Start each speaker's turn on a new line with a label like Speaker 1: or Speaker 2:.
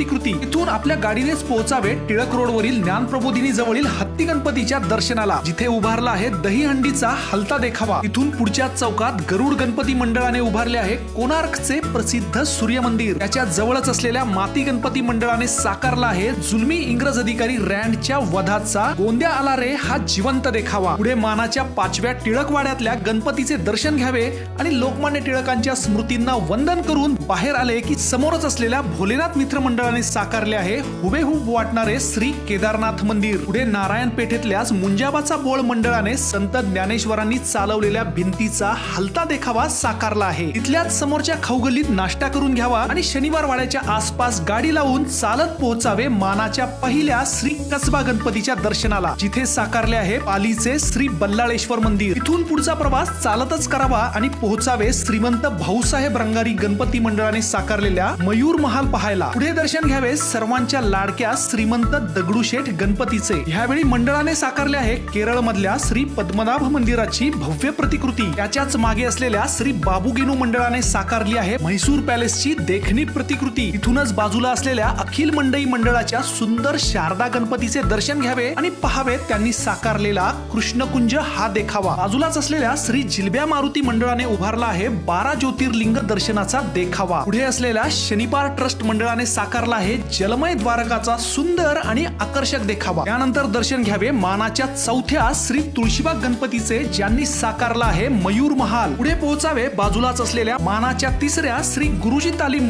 Speaker 1: प्रतिकृती। इथून आपल्या गाडीनेच पोहोचावे टिळक रोडवरील ज्ञानप्रबोधिनी जवळील हत्ती गणपतीच्या दर्शनाला, जिथे उभारला आहे दहीहंडीचा हलता देखावा। इथून पुढच्या चौकात गरुड गणपती मंडळाने उभारले आहे कोणार्कचे प्रसिद्ध सूर्य मंदिर। त्याच्या जवळच असलेल्या माती गणपती मंडळाने साकारला आहे जुलमी इंग्रज अधिकारी रँडच्या वधाचा गोंद्या आला रे हा जिवंत देखावा। पुढे मानाच्या 5व्या टिळकवाड्यातल्या गणपतीचे दर्शन घ्यावे आणि लोकमान्य टिळकांच्या स्मृतींना वंदन करून बाहेर आले की समोरच असलेल्या भोलेनाथ मित्र मंडळाने साकारले आहे हुबेहूब वाटणारे श्री केदारनाथ मंदिर। पुढे नारायण पेठेतल्याच मुंजाबाचा बोळ मंडळाने संत ज्ञानेश्वरांनी चालवलेल्या भिंतीचा हलता देखावा साकारला आहे। इथल्याच समोरच्या खाऊगल्लीत नाश्ता करून घ्यावा आणि शनिवार वाड्याच्या आसपास गाडी लावून चालत पोहोचावे मानाच्या पहिल्या श्री कसबा गणपतीच्या दर्शनाला, जिथे साकारले आहे पालीचे श्री बल्लाळेश्वर मंदिर। इथून पुढचा प्रवास चालतच करावा आणि पोहोचावे श्रीमंत भाऊसाहेब रंगारी गणपती मंडळाने साकारलेल्या मयूर महाल पाहायला। पुढे दर्शन घ्यावे सर्वांच्या लाडक्या श्रीमंत दगडूशेठ गणपतीचे। ह्यावेळी मंडळाने साकारले आहे केरळ मधल्या श्री पद्मनाभ मंदिराची भव्य प्रतिकृती। त्याच्याच मागे असलेल्या श्री बाबूगिनू मंडळाने साकारली आहे म्हैसूर पॅलेसची देखणी प्रतिकृती। इथूनच बाजूला असलेल्या अखिल मंडई मंडळाच्या सुंदर शारदा गणपतीचे दर्शन घ्यावे आणि पहावे त्यांनी साकारलेला कृष्णकुंज हा देखावा। बाजूलाच असलेल्या श्री जिलब्या मारुती मंडळाने उभारला आहे 12 ज्योतिर्लिंग दर्शनाचा देखावा। पुढे असलेल्या शनिपार ट्रस्ट मंडळाने साकारला आहे जलमय द्वारकाचा सुंदर आणि आकर्षक देखावा। त्यानंतर दर्शन घ्यावे मानाच्या 4थ्या श्री तुळशीबाग गणपतीचे, ज्यांनी साकारला आहे मयूर महाल। पुढे पोहोचावे बाजूलाच असलेल्या मानाच्या 3ऱ्या श्री गुरुजी तालीम